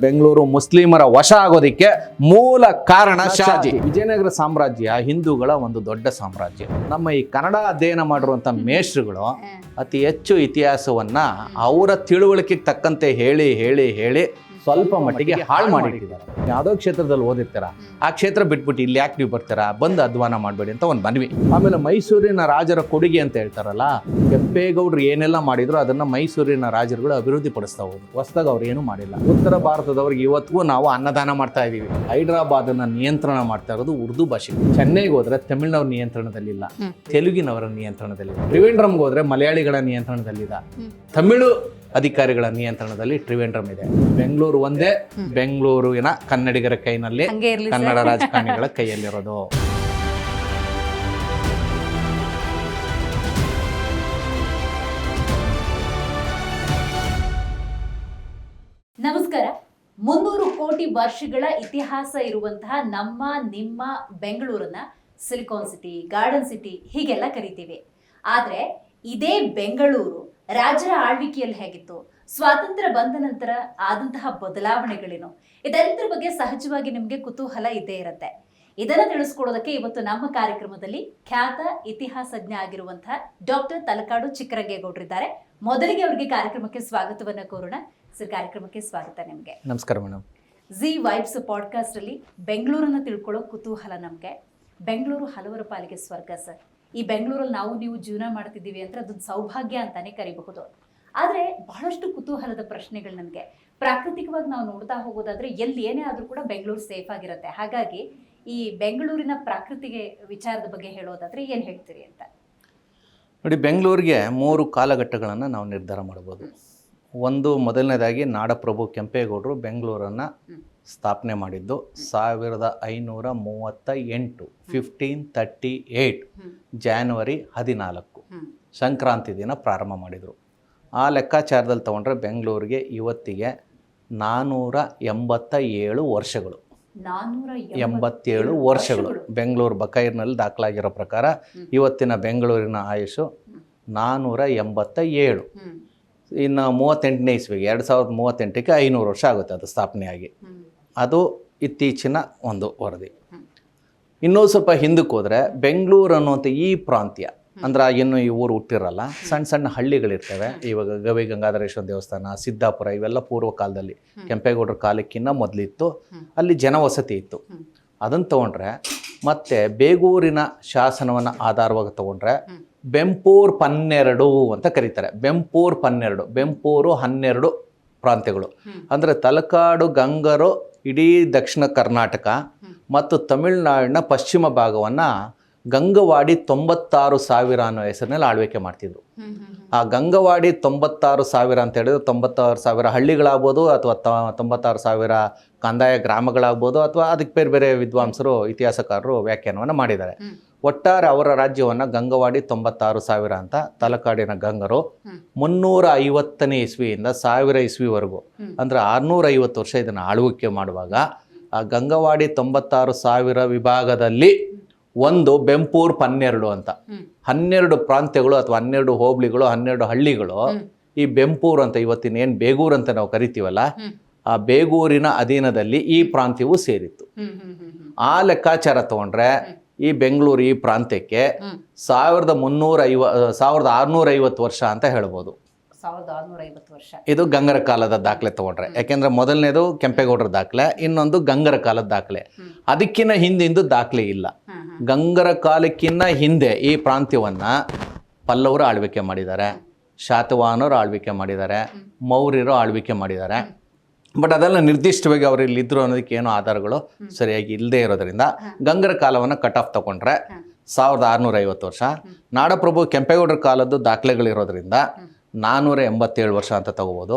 ಬೆಂಗಳೂರು ಮುಸ್ಲಿಮರ ವಶ ಆಗೋದಿಕ್ಕೆ ಮೂಲ ಕಾರಣ ಶಾಜಿ. ವಿಜಯನಗರ ಸಾಮ್ರಾಜ್ಯ ಹಿಂದೂಗಳ ಒಂದು ದೊಡ್ಡ ಸಾಮ್ರಾಜ್ಯ. ನಮ್ಮ ಈ ಕನ್ನಡ ಅಧ್ಯಯನ ಮಾಡಿರುವಂಥ ಮೇಷ್ಟ್ರುಗಳು ಅತಿ ಹೆಚ್ಚು ಇತಿಹಾಸವನ್ನ ಅವರ ತಿಳುವಳಿಕೆಗೆ ತಕ್ಕಂತೆ ಹೇಳಿ ಸ್ವಲ್ಪ ಮಟ್ಟಿಗೆ ಹಾಳು ಮಾಡಿಟ್ಟಿದ್ದಾರೆ. ಯಾವುದೋ ಕ್ಷೇತ್ರದಲ್ಲಿ ಓದಿರ್ತಾರ, ಆ ಕ್ಷೇತ್ರ ಬಿಟ್ಬಿಟ್ಟು ಇಲ್ಲಿ ಯಾಕೆ ನೀವು ಬರ್ತಾರ, ಬಂದು ಅಧ್ವಾನ ಮಾಡಬೇಡಿ ಅಂತ ಒಂದು ಮನವಿ. ಆಮೇಲೆ ಮೈಸೂರಿನ ರಾಜರ ಕೊಡುಗೆ ಅಂತ ಹೇಳ್ತಾರಲ್ಲ, ಕೆಂಪೇಗೌಡರು ಏನೆಲ್ಲ ಮಾಡಿದ್ರು ಅದನ್ನ ಮೈಸೂರಿನ ರಾಜರುಗಳು ಅಭಿವೃದ್ಧಿ ಪಡಿಸ್ತಾ ಹೋದ್ರು. ಹೊಸದಾಗ ಅವ್ರು ಏನು ಮಾಡಿಲ್ಲ. ಉತ್ತರ ಭಾರತದವ್ರಿಗೆ ಇವತ್ತಿಗೂ ನಾವು ಅನ್ನದಾನ ಮಾಡ್ತಾ ಇದೀವಿ. ಹೈದರಾಬಾದನ್ನ ನಿಯಂತ್ರಣ ಮಾಡ್ತಾ ಇರೋದು ಉರ್ದು ಭಾಷೆ. ಚೆನ್ನೈಗೆ ಹೋದ್ರೆ ತಮಿಳ್ನವ್ರ ನಿಯಂತ್ರಣದಲ್ಲಿಲ್ಲ, ತೆಲುಗಿನವರ ನಿಯಂತ್ರಣದಲ್ಲಿಲ್ಲ. ತ್ರಿವೇಂದ್ರಂಗೆ ಹೋದ್ರೆ ಮಲಯಾಳಿಗಳ ನಿಯಂತ್ರಣದಲ್ಲಿಲ್ಲ, ತಮಿಳು ಅಧಿಕಾರಿಗಳ ನಿಯಂತ್ರಣದಲ್ಲಿ ತ್ರಿವೇಂದ್ರಂ ಇದೆ. ಬೆಂಗಳೂರು ಒಂದೇ, ಬೆಂಗಳೂರಿನ ಕನ್ನಡಿಗರ ಕೈನಲ್ಲಿ ಕನ್ನಡ ರಾಜಕಾರಣಿಗಳ ಕೈಯಲ್ಲಿರೋದು. ನಮಸ್ಕಾರ. 300 ಕೋಟಿ ವರ್ಷಗಳ ಇತಿಹಾಸ ಇರುವಂತಹ ನಿಮ್ಮ ಬೆಂಗಳೂರನ್ನ ಸಿಲಿಕಾನ್ ಸಿಟಿ, ಗಾರ್ಡನ್ ಸಿಟಿ ಹೀಗೆಲ್ಲ ಕರಿತೀವಿ. ಆದ್ರೆ ಇದೇ ಬೆಂಗಳೂರು ರಾಜರ ಆಳ್ವಿಕೆಯಲ್ಲಿ ಹೇಗಿತ್ತು, ಸ್ವಾತಂತ್ರ್ಯ ಬಂದ ನಂತರ ಆದಂತಹ ಬದಲಾವಣೆಗಳೇನು, ಇದೆಲ್ಲದರ ಬಗ್ಗೆ ಸಹಜವಾಗಿ ನಿಮಗೆ ಕುತೂಹಲ ಇದ್ದೇ ಇರುತ್ತೆ. ಇದನ್ನ ತಿಳಿಸ್ಕೊಡೋದಕ್ಕೆ ಇವತ್ತು ನಮ್ಮ ಕಾರ್ಯಕ್ರಮದಲ್ಲಿ ಖ್ಯಾತ ಇತಿಹಾಸಜ್ಞ ಆಗಿರುವಂತಹ ಡಾಕ್ಟರ್ ತಲಕಾಡು ಚಿಕ್ಕರಂಗೇಗೌಡರಿದ್ದಾರೆ. ಮೊದಲಿಗೆ ಅವರಿಗೆ ಕಾರ್ಯಕ್ರಮಕ್ಕೆ ಸ್ವಾಗತವನ್ನ ಕೋರೋಣ. ಸರ್, ಕಾರ್ಯಕ್ರಮಕ್ಕೆ ಸ್ವಾಗತ ನಿಮಗೆ. ನಮಸ್ಕಾರ ಮೇಡಮ್. ಜಿ ವೈಬ್ಸ್ ಪಾಡ್ಕಾಸ್ಟ್ ಅಲ್ಲಿ ಬೆಂಗಳೂರನ್ನ ತಿಳ್ಕೊಳ್ಳೋ ಕುತೂಹಲ ನಮ್ಗೆ. ಬೆಂಗಳೂರು ಹಲವರ ಪಾಲಿಗೆ ಸ್ವರ್ಗ ಸರ್. ಈ ಬೆಂಗಳೂರಲ್ಲಿ ನೀವು ಜೀವನ ಮಾಡ್ತಿದ್ದೀವಿ ಅಂದ್ರೆ ಅದೊಂದು ಸೌಭಾಗ್ಯ ಅಂತಾನೆ ಕರಿಬಹುದು. ಆದ್ರೆ ಬಹಳಷ್ಟು ಕುತೂಹಲದ ಪ್ರಶ್ನೆಗಳು ನನಗೆ. ಪ್ರಾಕೃತಿಕವಾಗಿ ನಾವು ನೋಡ್ತಾ ಹೋಗೋದಾದ್ರೆ ಎಲ್ಲಿ ಏನೇ ಆದ್ರೂ ಕೂಡ ಬೆಂಗಳೂರು ಸೇಫ್ ಆಗಿರುತ್ತೆ. ಹಾಗಾಗಿ ಈ ಬೆಂಗಳೂರಿನ ಪ್ರಾಕೃತಿಕ ವಿಚಾರದ ಬಗ್ಗೆ ಹೇಳೋದಾದ್ರೆ ಏನ್ ಹೇಳ್ತೀರಿ ಅಂತ? ನೋಡಿ, ಬೆಂಗಳೂರಿಗೆ 3 ಕಾಲಘಟ್ಟಗಳನ್ನು ನಾವು ನಿರ್ಧಾರ ಮಾಡ್ಬೋದು. ಒಂದು, ಮೊದಲನೇದಾಗಿ ನಾಡಪ್ರಭು ಕೆಂಪೇಗೌಡರು ಬೆಂಗಳೂರನ್ನು ಸ್ಥಾಪನೆ ಮಾಡಿದ್ದು 1538 1538 ಜಾನ್ವರಿ 14 ಸಂಕ್ರಾಂತಿ ದಿನ ಪ್ರಾರಂಭ ಮಾಡಿದರು. ಆ ಲೆಕ್ಕಾಚಾರದಲ್ಲಿ ತೊಗೊಂಡ್ರೆ ಬೆಂಗಳೂರಿಗೆ ಇವತ್ತಿಗೆ 487 ವರ್ಷಗಳು. 487 ವರ್ಷಗಳು ಬೆಂಗಳೂರು ಬಕೈರ್ನಲ್ಲಿ ದಾಖಲಾಗಿರೋ ಪ್ರಕಾರ ಇವತ್ತಿನ ಬೆಂಗಳೂರಿನ ಆಯುಷು 487. ಇನ್ನು 38ನೇ ಇಸ್ವಿಗೆ 2038ಕ್ಕೆ 500 ವರ್ಷ ಆಗುತ್ತೆ ಅದು ಸ್ಥಾಪನೆಯಾಗಿ. ಅದು ಇತ್ತೀಚಿನ ಒಂದು ವರದಿ. ಇನ್ನೂ ಸ್ವಲ್ಪ ಹಿಂದಕ್ಕೆ ಹೋದರೆ ಬೆಂಗಳೂರು ಅನ್ನುವಂಥ ಈ ಪ್ರಾಂತ್ಯ ಅಂದ್ರೆ ಇನ್ನು ಈ ಊರು ಹುಟ್ಟಿರಲ್ಲ, ಸಣ್ಣ ಸಣ್ಣ ಹಳ್ಳಿಗಳಿರ್ತವೆ. ಇವಾಗ ಗವಿ ಗಂಗಾಧರೇಶ್ವರ ದೇವಸ್ಥಾನ, ಸಿದ್ದಾಪುರ ಇವೆಲ್ಲ ಪೂರ್ವ ಕಾಲದಲ್ಲಿ ಕೆಂಪೇಗೌಡರ ಕಾಲಕ್ಕಿಂತ ಮೊದಲಿತ್ತು. ಅಲ್ಲಿ ಜನವಸತಿ ಇತ್ತು. ಅದನ್ನು ತೊಗೊಂಡ್ರೆ ಮತ್ತೆ ಬೇಗೂರಿನ ಶಾಸನವನ್ನು ಆಧಾರವಾಗಿ ತೊಗೊಂಡ್ರೆ ಬೆಂಪೂರ್ 12 ಅಂತ ಕರೀತಾರೆ. ಬೆಂಪೂರ್ 12, ಬೆಂಪೂರು 12 ಪ್ರಾಂತ್ಯಗಳು. ಅಂದರೆ ತಲಕಾಡು ಗಂಗರು ಇಡೀ ದಕ್ಷಿಣ ಕರ್ನಾಟಕ ಮತ್ತು ತಮಿಳುನಾಡಿನ ಪಶ್ಚಿಮ ಭಾಗವನ್ನು ಗಂಗವಾಡಿ 96,000 ಅನ್ನೋ ಹೆಸರಿನಲ್ಲಿ ಆಳ್ವಿಕೆ ಮಾಡ್ತಿದ್ರು. ಆ ಗಂಗವಾಡಿ 96,000 ಅಂತ ಹೇಳಿದ್ರೆ 96,000 ಹಳ್ಳಿಗಳಾಗ್ಬೋದು, ಅಥವಾ 96,000 ಕಂದಾಯ ಗ್ರಾಮಗಳಾಗ್ಬೋದು, ಅಥವಾ ಅದಕ್ಕೆ ಬೇರೆ ಬೇರೆ ವಿದ್ವಾಂಸರು ಇತಿಹಾಸಕಾರರು ವ್ಯಾಖ್ಯಾನವನ್ನು ಮಾಡಿದ್ದಾರೆ. ಒಟ್ಟಾರೆ ಅವರ ರಾಜ್ಯವನ್ನು ಗಂಗವಾಡಿ 96,000 ಅಂತ ತಲಕಾಡಿನ ಗಂಗರು 350ನೇ ಇಸ್ವಿಯಿಂದ 1000 ಇಸ್ವಿವರೆಗೂ ಅಂದರೆ 650 ವರ್ಷ ಇದನ್ನು ಆಳ್ವಿಕೆ ಮಾಡುವಾಗ ಆ ಗಂಗವಾಡಿ 96,000 ವಿಭಾಗದಲ್ಲಿ ಒಂದು ಬೆಂಪೂರ್ 12 ಅಂತ 12 ಪ್ರಾಂತ್ಯಗಳು ಅಥವಾ 12 ಹೋಬಳಿಗಳು, 12 ಹಳ್ಳಿಗಳು ಈ ಬೆಂಪೂರ್ ಅಂತ ಇವತ್ತಿನ ಏನು ಬೇಗೂರು ಅಂತ ನಾವು ಕರಿತೀವಲ್ಲ, ಆ ಬೇಗೂರಿನ ಅಧೀನದಲ್ಲಿ ಈ ಪ್ರಾಂತ್ಯವು ಸೇರಿತ್ತು. ಆ ಲೆಕ್ಕಾಚಾರ ತಗೊಂಡ್ರೆ ಈ ಬೆಂಗಳೂರು ಈ ಪ್ರಾಂತ್ಯಕ್ಕೆ 1650 ವರ್ಷ ಅಂತ ಹೇಳ್ಬೋದು. 1650 ವರ್ಷ ಇದು ಗಂಗರ ಕಾಲದ ದಾಖಲೆ ತಗೊಂಡ್ರೆ. ಯಾಕೆಂದ್ರೆ ಮೊದಲನೇದು ಕೆಂಪೇಗೌಡರ ದಾಖಲೆ, ಇನ್ನೊಂದು ಗಂಗರ ಕಾಲದ ದಾಖಲೆ. ಅದಕ್ಕಿಂತ ಹಿಂದಿಂದು ದಾಖಲೆ ಇಲ್ಲ. ಗಂಗರ ಕಾಲಕ್ಕಿಂತ ಹಿಂದೆ ಈ ಪ್ರಾಂತ್ಯವನ್ನ ಪಲ್ಲವರು ಆಳ್ವಿಕೆ ಮಾಡಿದ್ದಾರೆ, ಶಾತವಾಹನರು ಆಳ್ವಿಕೆ ಮಾಡಿದ್ದಾರೆ, ಮೌರ್ಯರು ಆಳ್ವಿಕೆ ಮಾಡಿದ್ದಾರೆ. ಬಟ್ ಅದೆಲ್ಲ ನಿರ್ದಿಷ್ಟವಾಗಿ ಅವರು ಇಲ್ಲಿದ್ದರು ಅನ್ನೋದಕ್ಕೆ ಏನೋ ಆಧಾರಗಳು ಸರಿಯಾಗಿ ಇಲ್ಲದೆ ಇರೋದ್ರಿಂದ ಗಂಗರ ಕಾಲವನ್ನು ಕಟ್ ಆಫ್ ತಗೊಂಡ್ರೆ 1650 ವರ್ಷ. ನಾಡಪ್ರಭು ಕೆಂಪೇಗೌಡರ ಕಾಲದ್ದು ದಾಖಲೆಗಳಿರೋದ್ರಿಂದ 487 ವರ್ಷ ಅಂತ ತಗೋಬೋದು.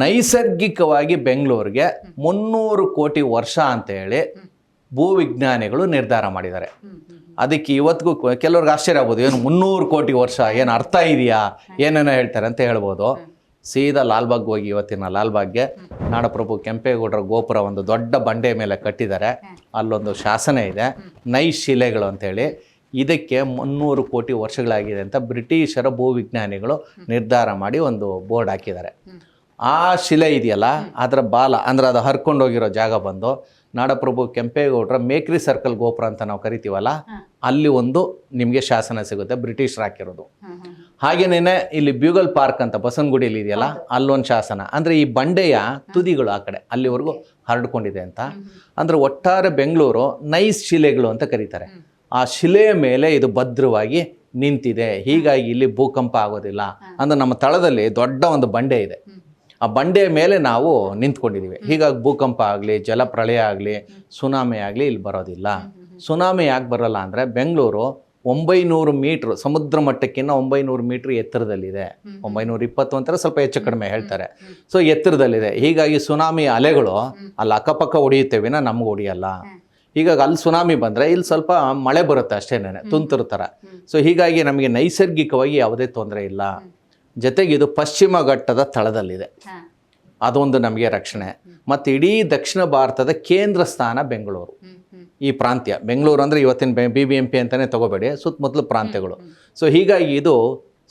ನೈಸರ್ಗಿಕವಾಗಿ ಬೆಂಗಳೂರಿಗೆ 300 ಕೋಟಿ ವರ್ಷ ಅಂತೇಳಿ ಭೂವಿಜ್ಞಾನಿಗಳು ನಿರ್ಧಾರ ಮಾಡಿದ್ದಾರೆ. ಅದಕ್ಕೆ ಇವತ್ತಿಗೂ ಕೆಲವ್ರಿಗೆ ಆಶ್ಚರ್ಯ ಆಗ್ಬೋದು, ಏನು 300 ಕೋಟಿ ವರ್ಷ, ಏನು ಅರ್ಥ ಇದೆಯಾ, ಏನೇನೋ ಹೇಳ್ತಾರೆ ಅಂತ ಹೇಳ್ಬೋದು. ಸೀದಾ ಲಾಲ್ಬಾಗ್ ಹೋಗಿ, ಇವತ್ತಿನ ಲಾಲ್ಬಾಗ್ಗೆ ನಾಡಪ್ರಭು ಕೆಂಪೇಗೌಡರ ಗೋಪುರ ಒಂದು ದೊಡ್ಡ ಬಂಡೆ ಮೇಲೆ ಕಟ್ಟಿದ್ದಾರೆ. ಅಲ್ಲೊಂದು ಶಾಸನ ಇದೆ, ನೈಸ್ ಶಿಲೆಗಳು ಅಂತೇಳಿ. ಇದಕ್ಕೆ 300 ಕೋಟಿ ವರ್ಷಗಳಾಗಿದೆ ಅಂತ ಬ್ರಿಟಿಷರ ಭೂವಿಜ್ಞಾನಿಗಳು ನಿರ್ಧಾರ ಮಾಡಿ ಒಂದು ಬೋರ್ಡ್ ಹಾಕಿದ್ದಾರೆ. ಆ ಶಿಲೆ ಇದೆಯಲ್ಲ ಅದರ ಬಾಲ ಅಂದರೆ ಅದು ಹರ್ಕೊಂಡು ಹೋಗಿರೋ ಜಾಗ ಬಂದು ನಾಡಪ್ರಭು ಕೆಂಪೇಗೌಡರ ಮೇಕ್ರಿ ಸರ್ಕಲ್ ಗೋಪುರ ಅಂತ ನಾವು ಕರಿತೀವಲ್ಲ, ಅಲ್ಲಿ ಒಂದು ನಿಮಗೆ ಶಾಸನ ಸಿಗುತ್ತೆ, ಬ್ರಿಟಿಷರು ಹಾಕಿರೋದು. ಹಾಗೇನೇ ಇಲ್ಲಿ ಬ್ಯೂಗಲ್ ಪಾರ್ಕ್ ಅಂತ ಬಸವನಗುಡಿಯಲ್ಲಿ ಇದೆಯಲ್ಲ, ಅಲ್ಲೊಂದು ಶಾಸನ. ಅಂದರೆ ಈ ಬಂಡೆಯ ತುದಿಗಳು ಆ ಕಡೆ ಅಲ್ಲಿವರೆಗೂ ಹರಡ್ಕೊಂಡಿದೆ ಅಂತ. ಅಂದರೆ ಒಟ್ಟಾರೆ ಬೆಂಗಳೂರು ನೈಸ್ ಶಿಲೆಗಳು ಅಂತ ಕರೀತಾರೆ. ಆ ಶಿಲೆಯ ಮೇಲೆ ಇದು ಭದ್ರವಾಗಿ ನಿಂತಿದೆ, ಹೀಗಾಗಿ ಇಲ್ಲಿ ಭೂಕಂಪ ಆಗೋದಿಲ್ಲ. ಅಂದರೆ ನಮ್ಮ ತಳದಲ್ಲಿ ದೊಡ್ಡ ಒಂದು ಬಂಡೆ ಇದೆ, ಆ ಬಂಡೆಯ ಮೇಲೆ ನಾವು ನಿಂತ್ಕೊಂಡಿದ್ದೀವಿ. ಹೀಗಾಗಿ ಭೂಕಂಪ ಆಗಲಿ, ಜಲಪ್ರಳಯ ಆಗಲಿ, ಸುನಾಮಿ ಆಗಲಿ ಇಲ್ಲಿ ಬರೋದಿಲ್ಲ. ಸುನಾಮಿ ಯಾಕೆ ಬರೋಲ್ಲ ಅಂದರೆ ಬೆಂಗಳೂರು 900 ಮೀಟ್ರ್ ಸಮುದ್ರ ಮಟ್ಟಕ್ಕಿಂತ 900 ಮೀಟ್ರ್ ಎತ್ತರದಲ್ಲಿದೆ. 920 ಅಂತಾರೆ, ಸ್ವಲ್ಪ ಹೆಚ್ಚು ಕಡಿಮೆ ಹೇಳ್ತಾರೆ. ಸೊ ಎತ್ತರದಲ್ಲಿದೆ, ಹೀಗಾಗಿ ಸುನಾಮಿ ಅಲೆಗಳು ಅಲ್ಲಿ ಅಕ್ಕಪಕ್ಕ ಹೊಡೆಯುತ್ತೆ ವಿನ ನಮ್ಗೆ ಹೊಡೆಯಲ್ಲ. ಹೀಗಾಗಿ ಅಲ್ಲಿ ಸುನಾಮಿ ಬಂದರೆ ಇಲ್ಲಿ ಸ್ವಲ್ಪ ಮಳೆ ಬರುತ್ತೆ ಅಷ್ಟೇನೆ, ತುಂತುರು ಥರ. ಸೊ ಹೀಗಾಗಿ ನಮಗೆ ನೈಸರ್ಗಿಕವಾಗಿ ಯಾವುದೇ ತೊಂದರೆ ಇಲ್ಲ. ಜೊತೆಗೆ ಇದು ಪಶ್ಚಿಮ ಘಟ್ಟದ ತಳದಲ್ಲಿದೆ, ಅದೊಂದು ನಮಗೆ ರಕ್ಷಣೆ. ಮತ್ತು ಇಡೀ ದಕ್ಷಿಣ ಭಾರತದ ಕೇಂದ್ರ ಸ್ಥಾನ ಬೆಂಗಳೂರು. ಈ ಪ್ರಾಂತ್ಯ ಬೆಂಗಳೂರು ಅಂದರೆ ಇವತ್ತಿನ BBMP ಅಂತಲೇ ತಗೋಬೇಡಿ, ಸುತ್ತಮುತ್ತಲು ಪ್ರಾಂತ್ಯಗಳು. ಸೊ ಹೀಗಾಗಿ ಇದು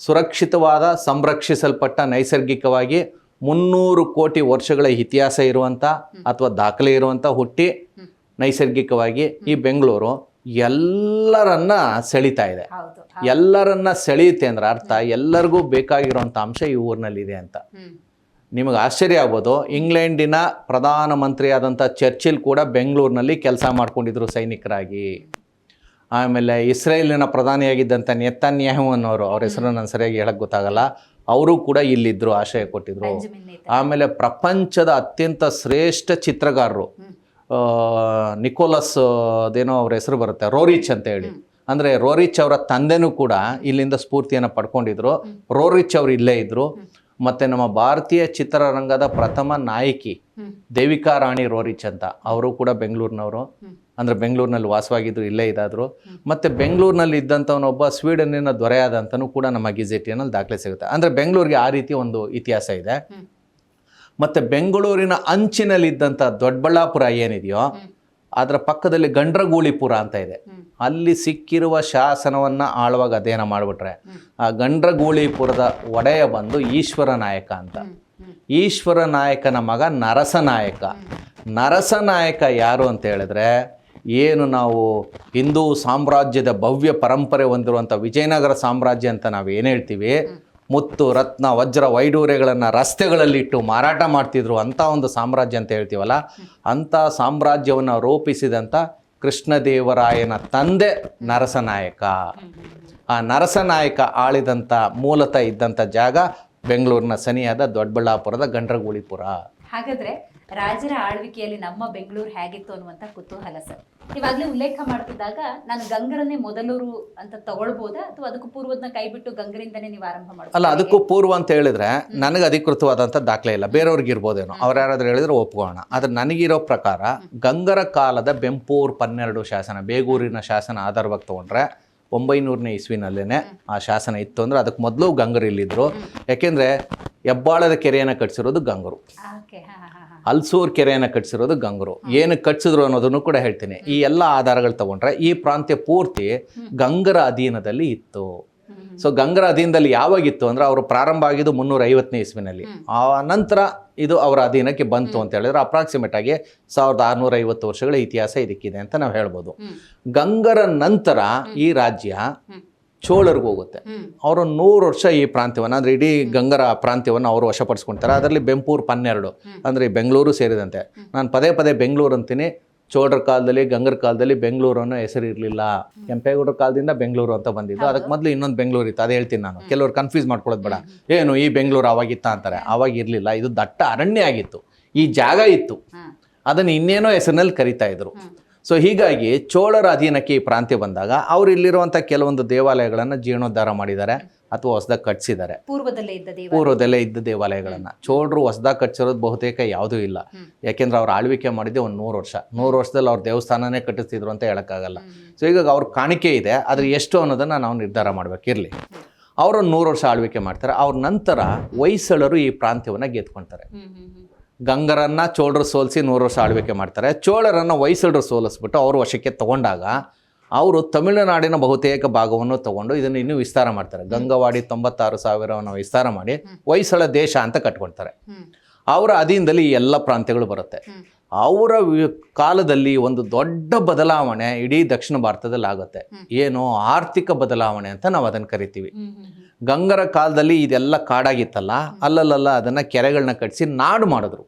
ಸುರಕ್ಷಿತವಾದ, ಸಂರಕ್ಷಿಸಲ್ಪಟ್ಟ, ನೈಸರ್ಗಿಕವಾಗಿ 300 ಕೋಟಿ ವರ್ಷಗಳ ಇತಿಹಾಸ ಇರುವಂಥ ಅಥವಾ ದಾಖಲೆ ಇರುವಂಥ ಹುಟ್ಟಿ ನೈಸರ್ಗಿಕವಾಗಿ ಈ ಬೆಂಗಳೂರು ಎಲ್ಲರನ್ನ ಸೆಳೀತಾ ಇದೆ. ಎಲ್ಲರನ್ನ ಸೆಳೆಯುತ್ತೆ ಅಂದ್ರೆ ಅರ್ಥ ಎಲ್ಲರಿಗೂ ಬೇಕಾಗಿರುವಂಥ ಅಂಶ ಈ ಊರಿನಲ್ಲಿದೆ ಅಂತ. ನಿಮಗೆ ಆಶ್ಚರ್ಯ ಆಗ್ಬೋದು, ಇಂಗ್ಲೆಂಡಿನ ಪ್ರಧಾನಮಂತ್ರಿಯಾದಂಥ ಚರ್ಚಿಲ್ ಕೂಡ ಬೆಂಗಳೂರಿನಲ್ಲಿ ಕೆಲಸ ಮಾಡ್ಕೊಂಡಿದ್ರು ಸೈನಿಕರಾಗಿ. ಆಮೇಲೆ ಇಸ್ರೇಲಿನ ಪ್ರಧಾನಿಯಾಗಿದ್ದಂಥ ನೆತನ್ಯಾಹು ಅನ್ನೋರು, ಅವ್ರ ಹೆಸರು ನಾನು ಸರಿಯಾಗಿ ಹೇಳಕ್ಕೆ ಗೊತ್ತಾಗಲ್ಲ, ಅವರು ಕೂಡ ಇಲ್ಲಿದ್ದರು, ಆಶ್ರಯ ಕೊಟ್ಟಿದ್ರು. ಆಮೇಲೆ ಪ್ರಪಂಚದ ಅತ್ಯಂತ ಶ್ರೇಷ್ಠ ಚಿತ್ರಗಾರರು ನಿಕೋಲಸ್ ಅದೇನೋ ಅವ್ರ ಹೆಸರು ಬರುತ್ತೆ, ರೋರಿಚ್ ಅಂತ ಹೇಳಿ. ಅಂದರೆ ರೋರಿಚ್ ಅವರ ತಂದೆನೂ ಕೂಡ ಇಲ್ಲಿಂದ ಸ್ಫೂರ್ತಿಯನ್ನು ಪಡ್ಕೊಂಡಿದ್ರು. ರೋರಿಚ್ ಅವರು ಇಲ್ಲೇ ಇದ್ದರು. ಮತ್ತು ನಮ್ಮ ಭಾರತೀಯ ಚಿತ್ರರಂಗದ ಪ್ರಥಮ ನಾಯಕಿ ದೇವಿಕಾ ರಾಣಿ ರೋರಿಚ್ ಅಂತ, ಅವರು ಕೂಡ ಬೆಂಗಳೂರಿನವರು. ಅಂದರೆ ಬೆಂಗಳೂರಿನಲ್ಲಿ ವಾಸವಾಗಿದ್ದರು, ಇಲ್ಲೇ ಇದ್ದಾದರು. ಮತ್ತು ಬೆಂಗಳೂರಿನಲ್ಲಿ ಇದ್ದಂಥವನೊಬ್ಬ ಸ್ವೀಡನ್ನಿನ ದೊರೆಯಾದಂತನೂ ಕೂಡ ನಮ್ಮ ಗೆಜೆಟಿಯಲ್ಲಿ ದಾಖಲೆ ಸಿಗುತ್ತೆ. ಅಂದರೆ ಬೆಂಗಳೂರಿಗೆ ಆ ರೀತಿ ಒಂದು ಇತಿಹಾಸ ಇದೆ. ಮತ್ತು ಬೆಂಗಳೂರಿನ ಅಂಚಿನಲ್ಲಿದ್ದಂಥ ದೊಡ್ಡಬಳ್ಳಾಪುರ ಏನಿದೆಯೋ ಅದರ ಪಕ್ಕದಲ್ಲಿ ಗಂಡ್ರಗೂಳಿಪುರ ಅಂತ ಇದೆ. ಅಲ್ಲಿ ಸಿಕ್ಕಿರುವ ಶಾಸನವನ್ನು ಆಳುವಾಗ ಅಧ್ಯಯನ ಮಾಡಿಬಿಟ್ರೆ ಆ ಗಂಡ್ರಗೂಳಿಪುರದ ಒಡೆಯ ಬಂದು ಈಶ್ವರ ನಾಯಕ ಅಂತ. ಈಶ್ವರ ನಾಯಕನ ಮಗ ನರಸನಾಯಕ. ನರಸನಾಯಕ ಯಾರು ಅಂತ ಹೇಳಿದ್ರೆ, ಏನು ನಾವು ಹಿಂದೂ ಸಾಮ್ರಾಜ್ಯದ ಭವ್ಯ ಪರಂಪರೆ ಹೊಂದಿರುವಂಥ ವಿಜಯನಗರ ಸಾಮ್ರಾಜ್ಯ ಅಂತ ನಾವು ಏನು ಹೇಳ್ತೀವಿ, ಮುತ್ತು ರತ್ನ ವಜ್ರ ವೈಡೂರ್ಯಗಳನ್ನು ರಸ್ತೆಗಳಲ್ಲಿಟ್ಟು ಮಾರಾಟ ಮಾಡ್ತಿದ್ರು ಅಂಥ ಒಂದು ಸಾಮ್ರಾಜ್ಯ ಅಂತ ಹೇಳ್ತೀವಲ್ಲ, ಅಂಥ ಸಾಮ್ರಾಜ್ಯವನ್ನು ರೂಪಿಸಿದಂಥ ಕೃಷ್ಣದೇವರಾಯನ ತಂದೆ ನರಸನಾಯಕ. ಆ ನರಸನಾಯಕ ಆಳಿದಂಥ ಮೂಲತಃ ಇದ್ದಂಥ ಜಾಗ ಬೆಂಗಳೂರಿನ ಸನಿಯಾದ ದೊಡ್ಡಬಳ್ಳಾಪುರದ ಗಂಡ್ರಗೂಳಿಪುರ. ಹಾಗಾದ್ರೆ ರಾಜರ ಆಳ್ವಿಕೆಯಲ್ಲಿ ನಮ್ಮ ಬೆಂಗಳೂರು ಹೇಗಿತ್ತು ಅನ್ನುವಂಥ ಕುತೂಹಲ ಸರ್. ಇವಾಗಲೇ ಉಲ್ಲೇಖ ಮಾಡ್ತಿದ್ದಾಗ ನಾನು ಗಂಗರನ್ನೇ ಮೊದಲೂರು ಅಂತ ತಗೊಳ್ಬೋದಾ, ಅಥವಾ ಅದಕ್ಕೂ ಪೂರ್ವದನ್ನ ಕೈ ಬಿಟ್ಟು ಗಂಗರಿಂದನೇ ನೀವು ಆರಂಭ ಮಾಡ್ಬೋದು? ಅಲ್ಲ, ಅದಕ್ಕೂ ಪೂರ್ವ ಅಂತ ಹೇಳಿದ್ರೆ ನನಗೆ ಅಧಿಕೃತವಾದಂಥ ದಾಖಲೆ ಇಲ್ಲ, ಬೇರೆಯವ್ರಿಗೆ ಇರ್ಬೋದೇನೋ, ಅವ್ರು ಯಾರಾದ್ರೂ ಹೇಳಿದ್ರೆ ಒಪ್ಕೋಣ. ಆದರೆ ನನಗಿರೋ ಪ್ರಕಾರ ಗಂಗರ ಕಾಲದ ಬೆಂಪೂರ್ 12 ಶಾಸನ, ಬೇಗೂರಿನ ಶಾಸನ ಆಧಾರವಾಗಿ ತೊಗೊಂಡ್ರೆ 900ನೇ ಇಸ್ವಿನಲ್ಲೇ ಆ ಶಾಸನ ಇತ್ತು. ಅಂದರೆ ಅದಕ್ಕೆ ಮೊದಲು ಗಂಗರು ಇಲ್ಲಿದ್ದರು. ಯಾಕೆಂದರೆ ಹೆಬ್ಬಾಳದ ಕೆರೆಯನ್ನು ಕಟ್ಟಿಸಿರೋದು ಗಂಗರು, ಹಲ್ಸೂರ್ ಕೆರೆಯನ್ನು ಕಟ್ಟಿಸಿರೋದು ಗಂಗರು. ಏನು ಕಟ್ಟಿಸಿದ್ರು ಅನ್ನೋದನ್ನು ಕೂಡ ಹೇಳ್ತೀನಿ. ಈ ಎಲ್ಲ ಆಧಾರಗಳು ತಗೊಂಡ್ರೆ ಈ ಪ್ರಾಂತ್ಯ ಪೂರ್ತಿ ಗಂಗರ ಅಧೀನದಲ್ಲಿ ಇತ್ತು. ಸೊ ಗಂಗರ ಅಧೀನದಲ್ಲಿ ಯಾವಾಗಿತ್ತು ಅಂದರೆ ಅವರು ಪ್ರಾರಂಭ ಆಗಿದ್ದು 350ನೇ ಇಸ್ವಿನಲ್ಲಿ. ಆ ನಂತರ ಇದು ಅವರ ಅಧೀನಕ್ಕೆ ಬಂತು ಅಂತ ಹೇಳಿದ್ರೆ ಅಪ್ರಾಕ್ಸಿಮೇಟ್ ಆಗಿ 1650 ವರ್ಷಗಳ ಇತಿಹಾಸ ಇದಕ್ಕಿದೆ ಅಂತ ನಾವು ಹೇಳ್ಬೋದು. ಗಂಗರ ನಂತರ ಈ ರಾಜ್ಯ ಚೋಳರಿಗೆ ಹೋಗುತ್ತೆ. ಅವರು 100 ವರ್ಷ ಈ ಪ್ರಾಂತ್ಯವನ್ನು, ಅಂದರೆ ಇಡೀ ಗಂಗರ ಪ್ರಾಂತ್ಯವನ್ನು ಅವರು ವಶಪಡಿಸ್ಕೊಳ್ತಾರೆ. ಅದರಲ್ಲಿ ಬೆಂಪೂರ್ 12 ಅಂದರೆ ಬೆಂಗಳೂರು ಸೇರಿದಂತೆ. ನಾನು ಪದೇ ಪದೇ ಬೆಂಗಳೂರು ಅಂತೀನಿ. ಚೋಳರ ಕಾಲದಲ್ಲಿ, ಗಂಗರ ಕಾಲದಲ್ಲಿ ಬೆಂಗಳೂರು ಅನ್ನೋ ಹೆಸರು ಇರಲಿಲ್ಲ. ಕೆಂಪೇಗೌಡರ ಕಾಲದಿಂದ ಬೆಂಗಳೂರು ಅಂತ ಬಂದಿದ್ದು. ಅದಕ್ಕೆ ಮೊದಲು ಇನ್ನೊಂದು ಬೆಂಗಳೂರು ಇತ್ತು, ಅದು ಹೇಳ್ತೀನಿ ನಾನು. ಕೆಲವರು ಕನ್ಫ್ಯೂಸ್ ಮಾಡ್ಕೊಳ್ಳೋದು ಬೇಡ, ಏನು ಈ ಬೆಂಗಳೂರು ಅವಾಗಿತ್ತ ಅಂತಾರೆ. ಆವಾಗ ಇರಲಿಲ್ಲ, ಇದು ದಟ್ಟ ಅರಣ್ಯ ಆಗಿತ್ತು. ಈ ಜಾಗ ಇತ್ತು, ಅದನ್ನು ಇನ್ನೇನೋ ಹೆಸರಿನಲ್ಲಿ ಕರಿತಾ ಇದ್ರು. ಸೊ ಹೀಗಾಗಿ ಚೋಳರ ಅಧೀನಕ್ಕೆ ಈ ಪ್ರಾಂತ್ಯ ಬಂದಾಗ ಅವರು ಇಲ್ಲಿರುವಂಥ ಕೆಲವೊಂದು ದೇವಾಲಯಗಳನ್ನು ಜೀರ್ಣೋದ್ಧಾರ ಮಾಡಿದ್ದಾರೆ ಅಥವಾ ಹೊಸದಾಗಿ ಕಟ್ಟಿಸಿದ್ದಾರೆ. ಪೂರ್ವದಲ್ಲೇ ಇದ್ದ ದೇವಾಲಯಗಳನ್ನು ಚೋಳರು ಹೊಸದಾಗಿ ಕಟ್ಟಿಸಿರೋದು ಬಹುತೇಕ ಯಾವುದೂ ಇಲ್ಲ. ಯಾಕೆಂದ್ರೆ ಅವ್ರು ಆಳ್ವಿಕೆ ಮಾಡಿದ್ದೆ ಒಂದು 100 ವರ್ಷ. 100 ವರ್ಷದಲ್ಲಿ ಅವ್ರ ದೇವಸ್ಥಾನನೇ ಕಟ್ಟಿಸ್ತಿದ್ರು ಅಂತ ಹೇಳೋಕ್ಕಾಗಲ್ಲ. ಸೊ ಈಗ ಅವ್ರ ಕಾಣಿಕೆ ಇದೆ, ಆದರೆ ಎಷ್ಟು ಅನ್ನೋದನ್ನು ನಾವು ನಿರ್ಧಾರ ಮಾಡಬೇಕಿರಲಿ. ಅವರು 100 ವರ್ಷ ಆಳ್ವಿಕೆ ಮಾಡ್ತಾರೆ. ಅವ್ರ ನಂತರ ಹೊಯ್ಸಳರು ಈ ಪ್ರಾಂತ್ಯವನ್ನು ಗೆದ್ಕೊಳ್ತಾರೆ. ಗಂಗರನ್ನು ಚೋಳರು ಸೋಲಿಸಿ 100 ವರ್ಷ ಆಳ್ವಿಕೆ ಮಾಡ್ತಾರೆ. ಚೋಳರನ್ನು ಹೊಯ್ಸಳರು ಸೋಲಿಸ್ಬಿಟ್ಟು ಅವರು ವಶಕ್ಕೆ ತಗೊಂಡಾಗ ಅವರು ತಮಿಳುನಾಡಿನ ಬಹುತೇಕ ಭಾಗವನ್ನು ತಗೊಂಡು ಇದನ್ನು ಇನ್ನೂ ವಿಸ್ತಾರ ಮಾಡ್ತಾರೆ. ಗಂಗವಾಡಿ 96,000 ವಿಸ್ತಾರ ಮಾಡಿ ಹೊಯ್ಸಳ ದೇಶ ಅಂತ ಕಟ್ಕೊಳ್ತಾರೆ. ಅವರ ಅಧೀನದಲ್ಲಿ ಈ ಎಲ್ಲ ಪ್ರಾಂತ್ಯಗಳು ಬರುತ್ತೆ. ಅವರ ಕಾಲದಲ್ಲಿ ಒಂದು ದೊಡ್ಡ ಬದಲಾವಣೆ ಇಡೀ ದಕ್ಷಿಣ ಭಾರತದಲ್ಲಿ ಆಗುತ್ತೆ. ಏನು ಆರ್ಥಿಕ ಬದಲಾವಣೆ ಅಂತ ನಾವು ಅದನ್ನು ಕರಿತೀವಿ. ಗಂಗರ ಕಾಲದಲ್ಲಿ ಇದೆಲ್ಲ ಕಾಡಾಗಿತ್ತಲ್ಲ, ಅಲ್ಲಲ್ಲ ಅದನ್ನ ಕೆರೆಗಳನ್ನ ಕಟ್ಟಿಸಿ ನಾಡು ಮಾಡಿದ್ರು,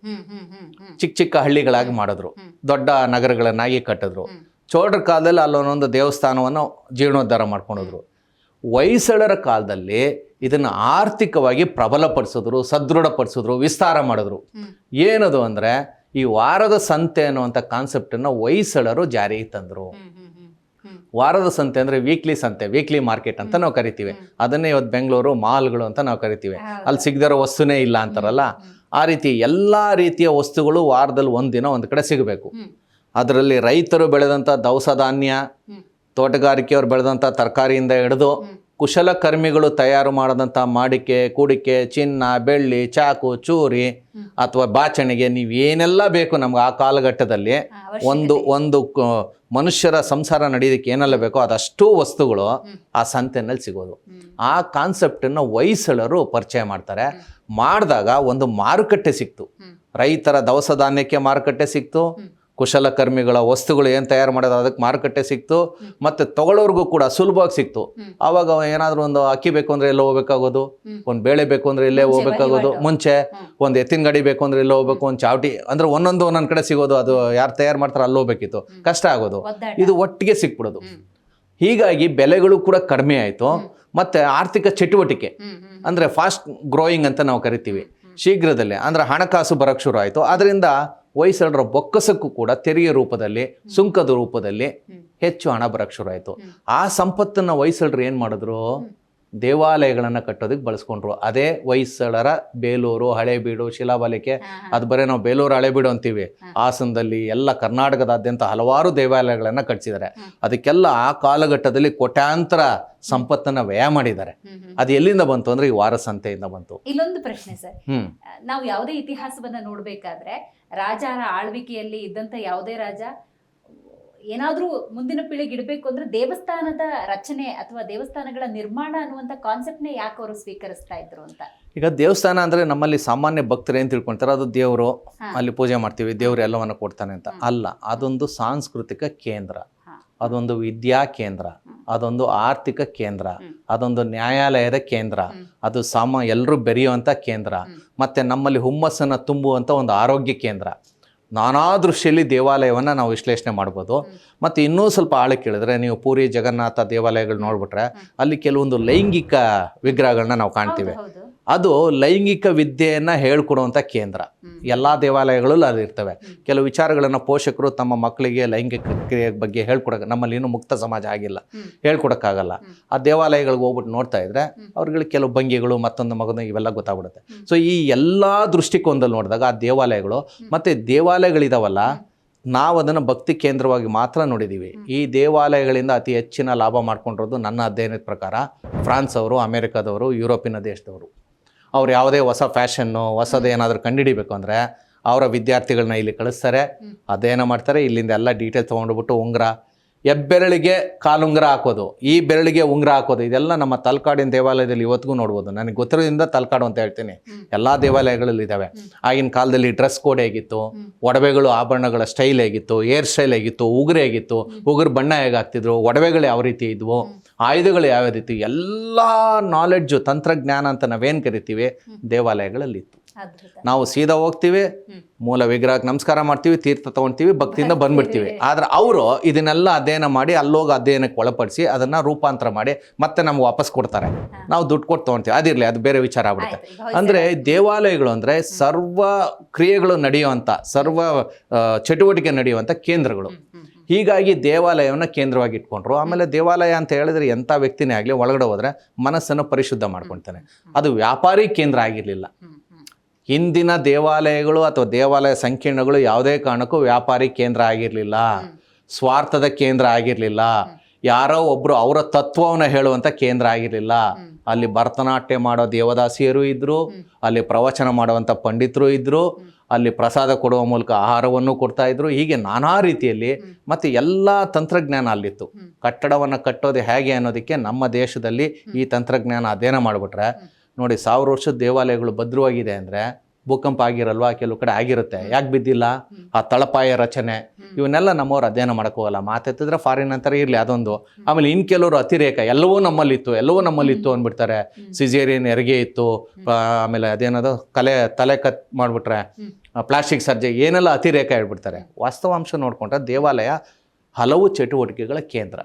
ಚಿಕ್ಕ ಚಿಕ್ಕ ಹಳ್ಳಿಗಳಾಗಿ ಮಾಡಿದ್ರು, ದೊಡ್ಡ ನಗರಗಳನ್ನಾಗಿ ಕಟ್ಟಿದ್ರು. ಚೋಳರ ಕಾಲದಲ್ಲಿ ಅಲ್ಲೊಂದೊಂದು ದೇವಸ್ಥಾನವನ್ನು ಜೀರ್ಣೋದ್ಧಾರ ಮಾಡ್ಕೊಂಡೋದ್ರು. ಹೊಯ್ಸಳರ ಕಾಲದಲ್ಲಿ ಇದನ್ನು ಆರ್ಥಿಕವಾಗಿ ಪ್ರಬಲಪಡಿಸಿದ್ರು, ಸದೃಢಪಡಿಸಿದ್ರು, ವಿಸ್ತಾರ ಮಾಡಿದ್ರು. ಏನದು ಅಂದರೆ ಈ ವಾರದ ಸಂತೆ ಅನ್ನುವಂಥ ಕಾನ್ಸೆಪ್ಟನ್ನು ಹೊಯ್ಸಳರು ಜಾರಿಗೆ ತಂದರು. ವಾರದ ಸಂತೆ ಅಂದರೆ ವೀಕ್ಲಿ ಸಂತೆ, ವೀಕ್ಲಿ ಮಾರ್ಕೆಟ್ ಅಂತ ನಾವು ಕರಿತೀವಿ. ಅದನ್ನೇ ಇವತ್ತು ಬೆಂಗಳೂರು ಮಾಲ್ಗಳು ಅಂತ ನಾವು ಕರಿತೀವಿ. ಅಲ್ಲಿ ಸಿಗದಿರೋ ವಸ್ತುನೇ ಇಲ್ಲ ಅಂತಾರಲ್ಲ, ಆ ರೀತಿ ಎಲ್ಲ ರೀತಿಯ ವಸ್ತುಗಳು ವಾರದಲ್ಲಿ ಒಂದಿನ ಒಂದು ಕಡೆ ಸಿಗಬೇಕು. ಅದರಲ್ಲಿ ರೈತರು ಬೆಳೆದಂಥ ದವಸ ಧಾನ್ಯ, ತೋಟಗಾರಿಕೆಯವರು ಬೆಳೆದಂಥ ತರಕಾರಿಯಿಂದ ಹಿಡಿದು ಕುಶಲಕರ್ಮಿಗಳು ತಯಾರು ಮಾಡಿದಂಥ ಮಾಡಿಕೆ, ಕೂಡಿಕೆ, ಚಿನ್ನ, ಬೆಳ್ಳಿ, ಚಾಕು, ಚೂರಿ ಅಥವಾ ಬಾಚಣಿಗೆ, ನೀವೇನೆಲ್ಲ ಬೇಕು ನಮ್ಗೆ ಆ ಕಾಲಘಟ್ಟದಲ್ಲಿ ಒಂದು ಮನುಷ್ಯರ ಸಂಸಾರ ನಡೆಯೋದಕ್ಕೆ ಏನೆಲ್ಲ ಬೇಕೋ ಅದಷ್ಟು ವಸ್ತುಗಳು ಆ ಸಂತೆನಲ್ಲಿ ಸಿಗೋದು. ಆ ಕಾನ್ಸೆಪ್ಟನ್ನು ಹೊಯ್ಸಳರು ಪರಿಚಯ ಮಾಡ್ತಾರೆ. ಮಾಡಿದಾಗ ಒಂದು ಮಾರುಕಟ್ಟೆ ಸಿಕ್ತು. ರೈತರ ದವಸ ಧಾನ್ಯಕ್ಕೆ ಮಾರುಕಟ್ಟೆ ಸಿಕ್ತು, ಕುಶಲಕರ್ಮಿಗಳ ವಸ್ತುಗಳು ಏನು ತಯಾರು ಮಾಡೋದು ಅದಕ್ಕೆ ಮಾರುಕಟ್ಟೆ ಸಿಕ್ತು, ಮತ್ತು ತಗೊಳ್ಳೋರ್ಗೂ ಕೂಡ ಸುಲಭವಾಗಿ ಸಿಕ್ತು. ಆವಾಗ ಏನಾದರೂ ಒಂದು ಅಕ್ಕಿ ಬೇಕು ಅಂದರೆ ಎಲ್ಲೋ ಹೋಗ್ಬೇಕಾಗೋದು, ಒಂದು ಬೇಳೆ ಬೇಕು ಅಂದರೆ ಇಲ್ಲೇ ಹೋಗ್ಬೇಕಾಗೋದು. ಮುಂಚೆ ಒಂದು ಎತ್ತಿನ ಗಾಡಿ ಬೇಕು ಅಂದರೆ ಇಲ್ಲೇ ಹೋಗ್ಬೇಕು, ಒಂದು ಚಾವಟಿ ಅಂದರೆ ಒಂದೊಂದು ಕಡೆ ಸಿಗೋದು, ಅದು ಯಾರು ತಯಾರು ಮಾಡ್ತಾರೆ ಅಲ್ಲಿ ಹೋಗ್ಬೇಕಿತ್ತು, ಕಷ್ಟ ಆಗೋದು. ಇದು ಒಟ್ಟಿಗೆ ಸಿಕ್ಬಿಡೋದು. ಹೀಗಾಗಿ ಬೆಲೆಗಳು ಕೂಡ ಕಡಿಮೆ ಆಯಿತು. ಮತ್ತು ಆರ್ಥಿಕ ಚಟುವಟಿಕೆ ಅಂದರೆ ಫಾಸ್ಟ್ ಗ್ರೋಯಿಂಗ್ ಅಂತ ನಾವು ಕರಿತೀವಿ, ಶೀಘ್ರದಲ್ಲೇ ಅಂದರೆ ಹಣಕಾಸು ಬರೋಕ್ಕೆ ಶುರು ಆಯಿತು. ಅದರಿಂದ ಹೊಯ್ಸಳರ ಬೊಕ್ಕಸಕ್ಕೂ ಕೂಡ ತೆರಿಗೆ ರೂಪದಲ್ಲಿ, ಸುಂಕದ ರೂಪದಲ್ಲಿ ಹೆಚ್ಚು ಹಣ ಬರೋಕ್ಕೆ ಶುರು ಆಯಿತು. ಆ ಸಂಪತ್ತನ್ನು ಹೊಯ್ಸಳರು ಏನು ಮಾಡಿದ್ರು, ದೇವಾಲಯಗಳನ್ನು ಕಟ್ಟೋದಕ್ಕೆ ಬಳಸ್ಕೊಂಡ್ರು. ಅದೇ ಹೊಯ್ಸಳರ ಬೇಲೂರು, ಹಳೇಬೀಡು, ಶಿಲಾಬಾಲಿಕೆ. ಅದು ಬರೀ ನಾವು ಬೇಲೂರು, ಹಳೇಬೀಡು ಅಂತೀವಿ. ಹಾಸನದಲ್ಲಿ ಎಲ್ಲ ಕರ್ನಾಟಕದಾದ್ಯಂತ ಹಲವಾರು ದೇವಾಲಯಗಳನ್ನು ಕಟ್ಟಿಸಿದ್ದಾರೆ. ಅದಕ್ಕೆಲ್ಲ ಆ ಕಾಲಘಟ್ಟದಲ್ಲಿ ಕೋಟ್ಯಾಂತರ ಸಂಪತ್ತನ್ನು ವ್ಯಯ ಮಾಡಿದ್ದಾರೆ. ಅದು ಎಲ್ಲಿಂದ ಬಂತು ಅಂದ್ರೆ ಈ ವಾರ ಸಂತೆಯಿಂದ ಬಂತು. ಇಲ್ಲೊಂದು ಪ್ರಶ್ನೆ ಸರ್, ನಾವು ಯಾವುದೇ ಇತಿಹಾಸವನ್ನ ನೋಡ್ಬೇಕಾದ್ರೆ ರಾಜರ ಆಳ್ವಿಕೆಯಲ್ಲಿ ಇದ್ದಂತ ಯಾವುದೇ ರಾಜ ಏನಾದ್ರೂ ಮುಂದಿನ ಪೀಳಿಗೆ ಇಡಬೇಕು ಅಂದ್ರೆ ದೇವಸ್ಥಾನದ ರಚನೆ ಅಥವಾ ದೇವಸ್ಥಾನಗಳ ನಿರ್ಮಾಣ ಅನ್ನುವಂಥ ಕಾನ್ಸೆಪ್ಟ್ನೇ ಯಾಕೆ ಅವರು ಸ್ವೀಕರಿಸ್ತಾ ಇದ್ರು ಅಂತ. ಈಗ ದೇವಸ್ಥಾನ ಅಂದ್ರೆ ನಮ್ಮಲ್ಲಿ ಸಾಮಾನ್ಯ ಭಕ್ತರು ಏನು ತಿಳ್ಕೊಂತಾರೆ, ಅದು ದೇವರು, ಅಲ್ಲಿ ಪೂಜೆ ಮಾಡ್ತೀವಿ, ದೇವರು ಎಲ್ಲವನ್ನು ಕೊಡ್ತಾನೆ ಅಂತ. ಅಲ್ಲ, ಅದೊಂದು ಸಾಂಸ್ಕೃತಿಕ ಕೇಂದ್ರ, ಅದೊಂದು ವಿದ್ಯಾ ಕೇಂದ್ರ, ಅದೊಂದು ಆರ್ಥಿಕ ಕೇಂದ್ರ, ಅದೊಂದು ನ್ಯಾಯಾಲಯದ ಕೇಂದ್ರ, ಅದು ಎಲ್ಲರೂ ಬೆರೆಯುವಂಥ ಕೇಂದ್ರ, ಮತ್ತು ನಮ್ಮಲ್ಲಿ ಹುಮ್ಮಸ್ಸನ್ನು ತುಂಬುವಂಥ ಒಂದು ಆರೋಗ್ಯ ಕೇಂದ್ರ. ನಾನಾ ದೃಷ್ಟಿಯಲ್ಲಿ ದೇವಾಲಯವನ್ನು ನಾವು ವಿಶ್ಲೇಷಣೆ ಮಾಡ್ಬೋದು. ಮತ್ತು ಇನ್ನೂ ಸ್ವಲ್ಪ ಆಳಕ್ಕೆ ಕೇಳಿದ್ರೆ ನೀವು ಪೂರಿ ಜಗನ್ನಾಥ ದೇವಾಲಯಗಳು ನೋಡ್ಬಿಟ್ರೆ ಅಲ್ಲಿ ಕೆಲವೊಂದು ಲೈಂಗಿಕ ವಿಗ್ರಹಗಳನ್ನ ನಾವು ಕಾಣ್ತೀವಿ. ಅದು ಲೈಂಗಿಕ ವಿದ್ಯೆಯನ್ನು ಹೇಳ್ಕೊಡುವಂಥ ಕೇಂದ್ರ. ಎಲ್ಲ ದೇವಾಲಯಗಳಲ್ಲೂ ಅದು ಇರ್ತವೆ. ಕೆಲವು ವಿಚಾರಗಳನ್ನು ಪೋಷಕರು ತಮ್ಮ ಮಕ್ಕಳಿಗೆ ಲೈಂಗಿಕ ಕ್ರಿಯೆ ಬಗ್ಗೆ ಹೇಳ್ಕೊಡಕ್ಕೆ, ನಮ್ಮಲ್ಲಿ ಇನ್ನೂ ಮುಕ್ತ ಸಮಾಜ ಆಗಿಲ್ಲ, ಹೇಳ್ಕೊಡೋಕ್ಕಾಗಲ್ಲ. ಆ ದೇವಾಲಯಗಳಿಗೆ ಹೋಗ್ಬಿಟ್ಟು ನೋಡ್ತಾ ಇದ್ರೆ ಅವ್ರಿಗೆ ಕೆಲವು ಭಂಗಿಗಳು, ಮತ್ತೊಂದು ಮಗನ ಇವೆಲ್ಲ ಗೊತ್ತಾಗ್ಬಿಡುತ್ತೆ. ಸೊ ಈ ಎಲ್ಲ ದೃಷ್ಟಿಕೋನದಲ್ಲಿ ನೋಡಿದಾಗ ಆ ದೇವಾಲಯಗಳು ಮತ್ತು ದೇವಾಲಯಗಳಿದಾವಲ್ಲ, ನಾವು ಅದನ್ನು ಭಕ್ತಿ ಕೇಂದ್ರವಾಗಿ ಮಾತ್ರ ನೋಡಿದ್ದೀವಿ. ಈ ದೇವಾಲಯಗಳಿಂದ ಅತಿ ಹೆಚ್ಚಿನ ಲಾಭ ಮಾಡ್ಕೊಂಡಿರೋದು ನನ್ನ ಅಧ್ಯಯನದ ಪ್ರಕಾರ ಫ್ರಾನ್ಸ್ ಅವರು, ಅಮೇರಿಕಾದವರು, ಯುರೋಪಿನ ದೇಶದವರು. ಅವ್ರು ಯಾವುದೇ ಹೊಸ ಫ್ಯಾಷನ್ನು, ಹೊಸದು ಏನಾದರೂ ಕಂಡುಹಿಡಿಬೇಕು ಅಂದರೆ ಅವರ ವಿದ್ಯಾರ್ಥಿಗಳನ್ನ ಇಲ್ಲಿ ಕಳಿಸ್ತಾರೆ. ಅದೇನೋ ಮಾಡ್ತಾರೆ, ಇಲ್ಲಿಂದ ಎಲ್ಲ ಡೀಟೇಲ್ ತೊಗೊಂಡ್ಬಿಟ್ಟು ಉಂಗುರ, ಹೆಬ್ಬೆರಳಿಗೆ ಕಾಲುಂಗುರ ಹಾಕೋದು, ಈ ಬೆರಳಿಗೆ ಉಂಗುರ ಹಾಕೋದು, ಇದೆಲ್ಲ ನಮ್ಮ ತಲಕಾಡಿನ ದೇವಾಲಯದಲ್ಲಿ ಇವತ್ತಿಗೂ ನೋಡ್ಬೋದು. ನನಗೆ ಗೊತ್ತಿರೋದ್ರಿಂದ ತಲಕಾಡು ಅಂತ ಹೇಳ್ತೀನಿ, ಎಲ್ಲ ದೇವಾಲಯಗಳಲ್ಲಿ ಇದ್ದಾವೆ. ಆಗಿನ ಕಾಲದಲ್ಲಿ ಡ್ರೆಸ್ ಕೋಡ್ ಹೇಗಿತ್ತು, ಒಡವೆಗಳು ಆಭರಣಗಳ ಸ್ಟೈಲ್ ಹೇಗಿತ್ತು, ಹೇರ್ ಸ್ಟೈಲ್ ಹೇಗಿತ್ತು, ಉಗುರು ಹೇಗಿತ್ತು, ಉಗುರು ಬಣ್ಣ ಹೇಗಾಗ್ತಿದ್ರು, ಒಡವೆಗಳು ಯಾವ ರೀತಿ ಇದ್ವು, ಆಯುಧಗಳು ಯಾವ ರೀತಿ, ಎಲ್ಲ ನಾಲೆಡ್ಜು, ತಂತ್ರಜ್ಞಾನ ಅಂತ ನಾವೇನು ಕರಿತೀವಿ ದೇವಾಲಯಗಳಲ್ಲಿತ್ತು. ನಾವು ಸೀದಾ ಹೋಗ್ತೀವಿ, ಮೂಲ ವಿಗ್ರಹಕ್ಕೆ ನಮಸ್ಕಾರ ಮಾಡ್ತೀವಿ, ತೀರ್ಥ ತಗೊಳ್ತೀವಿ, ಭಕ್ತಿಯಿಂದ ಬಂದ್ಬಿಡ್ತೀವಿ. ಆದ್ರೆ ಅವರು ಇದನ್ನೆಲ್ಲ ಅಧ್ಯಯನ ಮಾಡಿ ಅಲ್ಲೋಗಿ ಅಧ್ಯಯನಕ್ಕೆ ಒಳಪಡಿಸಿ ಅದನ್ನ ರೂಪಾಂತರ ಮಾಡಿ ಮತ್ತೆ ನಮ್ಗೆ ವಾಪಸ್ ಕೊಡ್ತಾರೆ. ನಾವು ದುಡ್ಡು ಕೊಟ್ಟು ತೊಗೊಳ್ತೀವಿ, ಅದಿರಲಿ, ಅದು ಬೇರೆ ವಿಚಾರ ಆಗ್ಬಿಡುತ್ತೆ. ಅಂದರೆ ದೇವಾಲಯಗಳು ಅಂದರೆ ಸರ್ವ ಕ್ರಿಯೆಗಳು ನಡೆಯುವಂಥ, ಸರ್ವ ಚಟುವಟಿಕೆ ನಡೆಯುವಂಥ ಕೇಂದ್ರಗಳು. ಹೀಗಾಗಿ ದೇವಾಲಯವನ್ನು ಕೇಂದ್ರವಾಗಿ ಇಟ್ಕೊಂಡ್ರು. ಆಮೇಲೆ ದೇವಾಲಯ ಅಂತ ಹೇಳಿದ್ರೆ ಎಂಥ ವ್ಯಕ್ತಿನೇ ಆಗಲಿ ಒಳಗಡೆ ಹೋದರೆ ಮನಸ್ಸನ್ನು ಪರಿಶುದ್ಧ ಮಾಡ್ಕೊಳ್ತಾನೆ. ಅದು ವ್ಯಾಪಾರಿ ಕೇಂದ್ರ ಆಗಿರಲಿಲ್ಲ. ಹಿಂದಿನ ದೇವಾಲಯಗಳು ಅಥವಾ ದೇವಾಲಯ ಸಂಕೀರ್ಣಗಳು ಯಾವುದೇ ಕಾರಣಕ್ಕೂ ವ್ಯಾಪಾರಿ ಕೇಂದ್ರ ಆಗಿರಲಿಲ್ಲ, ಸ್ವಾರ್ಥದ ಕೇಂದ್ರ ಆಗಿರಲಿಲ್ಲ, ಯಾರೋ ಒಬ್ಬರು ಅವರ ತತ್ವವನ್ನು ಹೇಳುವಂಥ ಕೇಂದ್ರ ಆಗಿರಲಿಲ್ಲ. ಅಲ್ಲಿ ಭರತನಾಟ್ಯ ಮಾಡೋ ದೇವದಾಸಿಯರು ಇದ್ದರು, ಅಲ್ಲಿ ಪ್ರವಚನ ಮಾಡುವಂಥ ಪಂಡಿತರು ಇದ್ದರು, ಅಲ್ಲಿ ಪ್ರಸಾದ ಕೊಡುವ ಮೂಲಕ ಆಹಾರವನ್ನು ಕೊಡ್ತಾ ಇದ್ರು. ಹೀಗೆ ನಾನಾ ರೀತಿಯಲ್ಲಿ ಮತ್ತು ಎಲ್ಲ ತಂತ್ರಜ್ಞಾನ ಅಲ್ಲಿತ್ತು. ಕಟ್ಟಡವನ್ನು ಕಟ್ಟೋದು ಹೇಗೆ ಅನ್ನೋದಕ್ಕೆ ನಮ್ಮ ದೇಶದಲ್ಲಿ ಈ ತಂತ್ರಜ್ಞಾನ ಅಧ್ಯಯನ ಮಾಡಿಬಿಟ್ರೆ ನೋಡಿ, 1000 ವರ್ಷದ ದೇವಾಲಯಗಳು ಭದ್ರವಾಗಿದೆ ಅಂದರೆ ಭೂಕಂಪ ಆಗಿರಲ್ವಾ, ಕೆಲವು ಕಡೆ ಆಗಿರುತ್ತೆ. ಯಾಕೆ ಬಿದ್ದಿಲ್ಲ? ಆ ತಳಪಾಯ ರಚನೆ ಇವನ್ನೆಲ್ಲ ನಮ್ಮವ್ರು ಅಧ್ಯಯನ ಮಾಡೋಕ್ಕೋಗಲ್ಲ. ಮಾತೆತ್ತಿದ್ರೆ ಫಾರಿನ್ ಅಂತಾರೆ, ಇರಲಿ ಅದೊಂದು. ಆಮೇಲೆ ಇನ್ನು ಕೆಲವರು ಅತಿರೇಕ, ಎಲ್ಲವೂ ನಮ್ಮಲ್ಲಿತ್ತು ಅಂದ್ಬಿಡ್ತಾರೆ. ಸಿಜೇರಿಯನ್ ಹೆರಿಗೆ ಇತ್ತು, ಆಮೇಲೆ ಅದೇನದು ತಲೆ ಕಟ್ ಮಾಡಿಬಿಟ್ರೆ ಪ್ಲಾಸ್ಟಿಕ್ ಸರ್ಜರಿ, ಏನೆಲ್ಲ ಅತಿರೇಕ ಹೇಳ್ಬಿಡ್ತಾರೆ. ವಾಸ್ತವಾಂಶ ನೋಡಿಕೊಂಡ್ರೆ ದೇವಾಲಯ ಹಲವು ಚಟುವಟಿಕೆಗಳ ಕೇಂದ್ರ.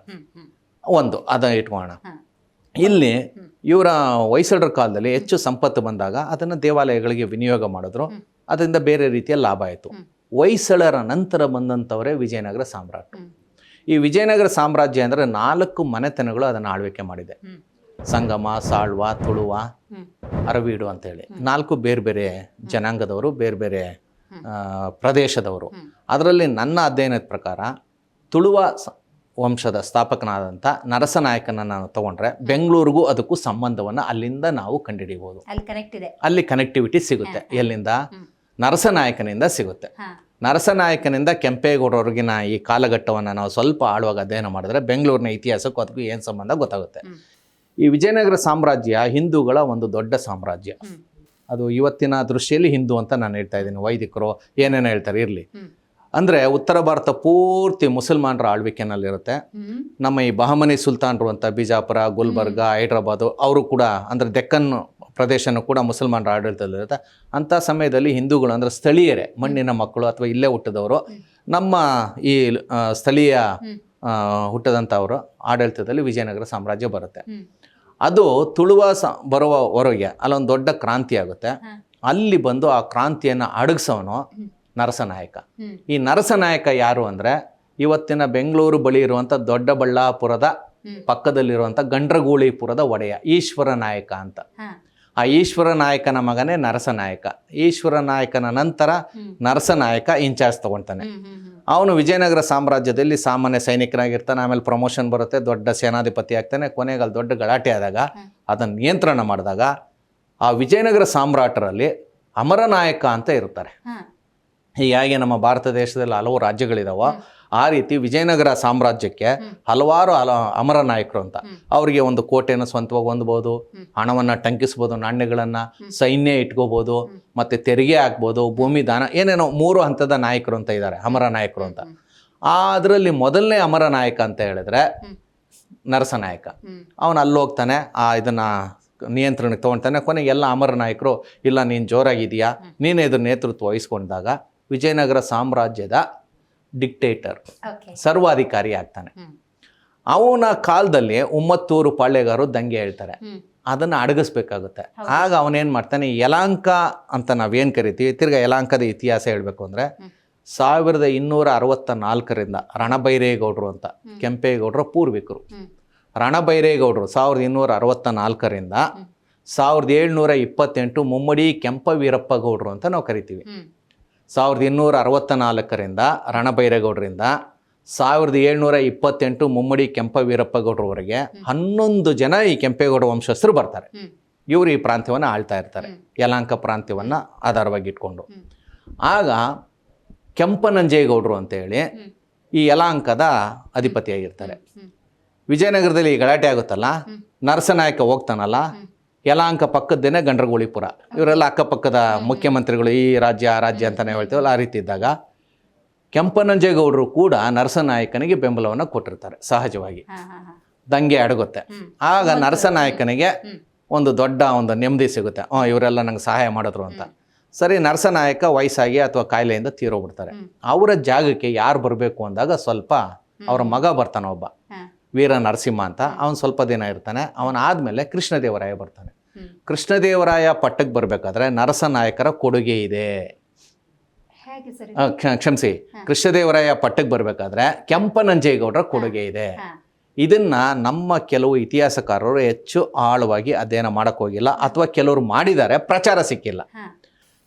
ಒಂದು ಅದನ್ನು ಇಟ್ಕೊಳ್ಳೋಣ. ಇಲ್ಲಿ ಇವರ ಹೊಯ್ಸಳರ ಕಾಲದಲ್ಲಿ ಹೆಚ್ಚು ಸಂಪತ್ತು ಬಂದಾಗ ಅದನ್ನು ದೇವಾಲಯಗಳಿಗೆ ವಿನಿಯೋಗ ಮಾಡಿದ್ರು. ಅದರಿಂದ ಬೇರೆ ರೀತಿಯ ಲಾಭ ಆಯಿತು. ಹೊಯ್ಸಳರ ನಂತರ ಬಂದಂಥವರೇ ವಿಜಯನಗರ ಸಾಮ್ರಾಟ್. ಈ ವಿಜಯನಗರ ಸಾಮ್ರಾಜ್ಯ ಅಂದರೆ 4 ಮನೆತನಗಳು ಅದನ್ನು ಆಳ್ವಿಕೆ ಮಾಡಿದೆ. ಸಂಗಮ, ಸಾಳ್ವ, ತುಳುವ, ಅರವೀಡು ಅಂತೇಳಿ 4 ಬೇರೆ ಬೇರೆ ಜನಾಂಗದವರು, ಬೇರೆ ಬೇರೆ ಪ್ರದೇಶದವರು. ಅದರಲ್ಲಿ ನನ್ನ ಅಧ್ಯಯನದ ಪ್ರಕಾರ ತುಳುವ ವಂಶದ ಸ್ಥಾಪಕನಾದಂಥ ನರಸನಾಯಕನನ್ನು ನಾವು ತಗೊಂಡ್ರೆ ಬೆಂಗಳೂರಿಗೂ ಅದಕ್ಕೂ ಸಂಬಂಧವನ್ನು ಅಲ್ಲಿಂದ ನಾವು ಕಂಡುಹಿಡಿಯಬಹುದು. ಅಲ್ಲಿ ಕನೆಕ್ಟಿವಿಟಿ ಸಿಗುತ್ತೆ. ಎಲ್ಲಿಂದ? ನರಸನಾಯಕನಿಂದ ಸಿಗುತ್ತೆ. ನರಸನಾಯಕನಿಂದ ಕೆಂಪೇಗೌಡರವರೆಗಿನ ಈ ಕಾಲಘಟ್ಟವನ್ನು ನಾವು ಸ್ವಲ್ಪ ಆಳುವಾಗ ಅಧ್ಯಯನ ಮಾಡಿದ್ರೆ ಬೆಂಗಳೂರಿನ ಇತಿಹಾಸಕ್ಕೂ ಅದಕ್ಕೂ ಏನು ಸಂಬಂಧ ಗೊತ್ತಾಗುತ್ತೆ. ಈ ವಿಜಯನಗರ ಸಾಮ್ರಾಜ್ಯ ಹಿಂದೂಗಳ ಒಂದು ದೊಡ್ಡ ಸಾಮ್ರಾಜ್ಯ. ಅದು ಇವತ್ತಿನ ದೃಷ್ಟಿಯಲ್ಲಿ ಹಿಂದೂ ಅಂತ ನಾನು ಹೇಳ್ತಾ ಇದ್ದೀನಿ. ವೈದಿಕರು ಏನೇನೋ ಹೇಳ್ತಾರೆ, ಇರಲಿ. ಅಂದರೆ ಉತ್ತರ ಭಾರತ ಪೂರ್ತಿ ಮುಸಲ್ಮಾನರ ಆಳ್ವಿಕೆನಲ್ಲಿರುತ್ತೆ. ನಮ್ಮ ಈ ಬಹಮನಿ ಸುಲ್ತಾನರು ಅಂತ ಬಿಜಾಪುರ, ಗುಲ್ಬರ್ಗ, ಹೈದ್ರಾಬಾದು ಅವರು ಕೂಡ, ಅಂದರೆ ಡೆಕ್ಕನ್ ಪ್ರದೇಶನೂ ಕೂಡ ಮುಸಲ್ಮಾನರ ಆಡಳಿತದಲ್ಲಿರುತ್ತೆ. ಅಂಥ ಸಮಯದಲ್ಲಿ ಹಿಂದೂಗಳು ಅಂದರೆ ಸ್ಥಳೀಯರೇ, ಮಣ್ಣಿನ ಮಕ್ಕಳು ಅಥವಾ ಇಲ್ಲೇ ಹುಟ್ಟಿದವರು, ನಮ್ಮ ಈ ಸ್ಥಳೀಯ ಹುಟ್ಟದಂಥವರು ಆಡಳಿತದಲ್ಲಿ ವಿಜಯನಗರ ಸಾಮ್ರಾಜ್ಯ ಬರುತ್ತೆ. ಅದು ತುಳುವ ಬರುವವರೆಗೆ ಅಲ್ಲೊಂದು ದೊಡ್ಡ ಕ್ರಾಂತಿ ಆಗುತ್ತೆ. ಅಲ್ಲಿ ಬಂದು ಆ ಕ್ರಾಂತಿಯನ್ನು ಅಡಗಿಸೋನು ನರಸನಾಯಕ. ಈ ನರಸನಾಯಕ ಯಾರು ಅಂದರೆ ಇವತ್ತಿನ ಬೆಂಗಳೂರು ಬಳಿ ಇರುವಂಥ ದೊಡ್ಡಬಳ್ಳಾಪುರದ ಪಕ್ಕದಲ್ಲಿರುವಂಥ ಗಂಡ್ರಗೂಳಿಪುರದ ಒಡೆಯ ಈಶ್ವರ ನಾಯಕ ಅಂತ. ಆ ಈಶ್ವರ ನಾಯಕನ ಮಗನೇ ನರಸನಾಯಕ. ಈಶ್ವರ ನಾಯಕನ ನಂತರ ನರಸನಾಯಕ ಇನ್ಚಾರ್ಜ್ ತಗೊಳ್ತಾನೆ. ಅವನು ವಿಜಯನಗರ ಸಾಮ್ರಾಜ್ಯದಲ್ಲಿ ಸಾಮಾನ್ಯ ಸೈನಿಕನಾಗಿರ್ತಾನೆ. ಆಮೇಲೆ ಪ್ರಮೋಷನ್ ಬರುತ್ತೆ, ದೊಡ್ಡ ಸೇನಾಧಿಪತಿ ಆಗ್ತಾನೆ. ಕೊನೆಗೆ ಅಲ್ಲಿ ದೊಡ್ಡ ಗಲಾಟೆ ಆದಾಗ ಅದನ್ನು ನಿಯಂತ್ರಣ ಮಾಡಿದಾಗ ಆ ವಿಜಯನಗರ ಸಾಮ್ರಾಟರಲ್ಲಿ ಅಮರನಾಯಕ ಅಂತ ಇರ್ತಾರೆ. ಹೀಗಾಗಿ ನಮ್ಮ ಭಾರತ ದೇಶದಲ್ಲಿ ಹಲವು ರಾಜ್ಯಗಳಿದಾವೋ ಆ ರೀತಿ ವಿಜಯನಗರ ಸಾಮ್ರಾಜ್ಯಕ್ಕೆ ಹಲವಾರು ಅಮರ ನಾಯಕರು ಅಂತ. ಅವರಿಗೆ ಒಂದು ಕೋಟೆಯನ್ನು ಸ್ವಂತವಾಗಿ ಹೊಂದ್ಬೋದು, ಹಣವನ್ನು ಟಂಕಿಸ್ಬೋದು, ನಾಣ್ಯಗಳನ್ನು, ಸೈನ್ಯ ಇಟ್ಕೋಬೋದು, ಮತ್ತು ತೆರಿಗೆ ಹಾಕ್ಬೋದು, ಭೂಮಿ ದಾನ, ಏನೇನೋ 3 ಹಂತದ ನಾಯಕರು ಅಂತ ಇದ್ದಾರೆ, ಅಮರ ನಾಯಕರು ಅಂತ. ಅದರಲ್ಲಿ ಮೊದಲನೇ ಅಮರ ನಾಯಕ ಅಂತ ಹೇಳಿದ್ರೆ ನರಸನಾಯಕ. ಅವನು ಅಲ್ಲಿ ಹೋಗ್ತಾನೆ, ಇದನ್ನು ನಿಯಂತ್ರಣಕ್ಕೆ ತೊಗೊಳ್ತಾನೆ. ಕೊನೆಗೆ ಎಲ್ಲ ಅಮರ ನಾಯಕರು ಇಲ್ಲ ನೀನು ಜೋರಾಗಿದೆಯಾ, ನೀನೇ ಇದ್ರ ನೇತೃತ್ವ ವಹಿಸ್ಕೊಂಡಾಗ ವಿಜಯನಗರ ಸಾಮ್ರಾಜ್ಯದ ಡಿಕ್ಟೇಟರ್, ಸರ್ವಾಧಿಕಾರಿ ಆಗ್ತಾನೆ. ಅವನ ಕಾಲದಲ್ಲಿ 9 ಪಾಳ್ಯಗಾರರು ದಂಗೆ ಹೇಳ್ತಾರೆ, ಅದನ್ನು ಅಡಗಿಸ್ಬೇಕಾಗುತ್ತೆ. ಆಗ ಅವನೇನು ಮಾಡ್ತಾನೆ, ಯಲಾಂಕ ಅಂತ ನಾವೇನು ಕರಿತೀವಿ, ತಿರ್ಗಾ ಯಲಾಂಕದ ಇತಿಹಾಸ ಹೇಳಬೇಕು ಅಂದರೆ 1264ರಿಂದ ರಣಬೈರೇಗೌಡರು ಅಂತ, ಕೆಂಪೇಗೌಡರ ಪೂರ್ವಿಕರು. ರಣಬೈರೇಗೌಡರು 1264ರಿಂದ 1728 ಮುಮ್ಮಡಿ ಕೆಂಪವೀರಪ್ಪ ಗೌಡರು ಅಂತ ನಾವು ಕರಿತೀವಿ. 1264ರಿಂದ ರಣಬೈರೇಗೌಡರಿಂದ 1728 ಮುಮ್ಮಡಿ ಕೆಂಪವೀರಪ್ಪ ಗೌಡರವರೆಗೆ 11 ಜನ ಈ ಕೆಂಪೇಗೌಡ ವಂಶಸ್ಥರು ಬರ್ತಾರೆ. ಇವರು ಈ ಪ್ರಾಂತ್ಯವನ್ನು ಆಳ್ತಾ ಇರ್ತಾರೆ, ಯಲಾಂಕ ಪ್ರಾಂತ್ಯವನ್ನು ಆಧಾರವಾಗಿ ಇಟ್ಕೊಂಡು. ಆಗ ಕೆಂಪನಂಜೇಗೌಡರು ಅಂತೇಳಿ ಈ ಯಲಾಂಕದ ಅಧಿಪತಿಯಾಗಿರ್ತಾರೆ. ವಿಜಯನಗರದಲ್ಲಿ ಈ ಗಲಾಟೆ ಆಗುತ್ತಲ್ಲ, ನರಸನಾಯಕ ಹೋಗ್ತಾನಲ್ಲ, ಯಲಾಂಕ ಪಕ್ಕದ್ದೇನೆ ಗಂಡ್ರಗೂಳಿಪುರ, ಇವರೆಲ್ಲ ಅಕ್ಕಪಕ್ಕದ ಮುಖ್ಯಮಂತ್ರಿಗಳು, ಈ ರಾಜ್ಯ ಆ ರಾಜ್ಯ ಅಂತಲೇ ಹೇಳ್ತೀವಲ್ಲ, ಆ ರೀತಿ ಇದ್ದಾಗ ಕೆಂಪನಂಜೇಗೌಡರು ಕೂಡ ನರಸನಾಯಕನಿಗೆ ಬೆಂಬಲವನ್ನು ಕೊಟ್ಟಿರ್ತಾರೆ. ಸಹಜವಾಗಿ ದಂಗೆ ಅಡಗುತ್ತೆ. ಆಗ ನರಸನಾಯಕನಿಗೆ ಒಂದು ದೊಡ್ಡ ಒಂದು ನೆಮ್ಮದಿ ಸಿಗುತ್ತೆ, ಇವರೆಲ್ಲ ನಂಗೆ ಸಹಾಯ ಮಾಡಿದ್ರು ಅಂತ. ಸರಿ, ನರಸನಾಯಕ ವಯಸ್ಸಾಗಿ ಅಥವಾ ಕಾಯಿಲೆಯಿಂದ ತೀರೋಗ್ಬಿಡ್ತಾರೆ. ಅವರ ಜಾಗಕ್ಕೆ ಯಾರು ಬರಬೇಕು ಅಂದಾಗ ಸ್ವಲ್ಪ ಅವರ ಮಗ ಬರ್ತಾನೆ, ಒಬ್ಬ ವೀರ ನರಸಿಂಹ ಅಂತ. ಅವನು ಸ್ವಲ್ಪ ದಿನ ಇರ್ತಾನೆ. ಅವನಾದಮೇಲೆ ಕೃಷ್ಣದೇವರಾಯ ಬರ್ತಾನೆ. ಕೃಷ್ಣದೇವರಾಯ ಪಟ್ಟಕ್ಕೆ ಬರಬೇಕಾದ್ರೆ ನರಸನಾಯಕರ ಕೊಡುಗೆ ಇದೆ. ಕ್ಷಮಿಸಿ, ಕೃಷ್ಣದೇವರಾಯ ಪಟ್ಟಕ್ಕೆ ಬರಬೇಕಾದ್ರೆ ಕೆಂಪನಂಜೇಗೌಡರ ಕೊಡುಗೆ ಇದೆ. ಇದನ್ನ ನಮ್ಮ ಕೆಲವು ಇತಿಹಾಸಕಾರರು ಹೆಚ್ಚು ಆಳವಾಗಿ ಅಧ್ಯಯನ ಮಾಡಕ್ ಹೋಗಿಲ್ಲ, ಅಥವಾ ಕೆಲವರು ಮಾಡಿದ್ದಾರೆ, ಪ್ರಚಾರ ಸಿಕ್ಕಿಲ್ಲ.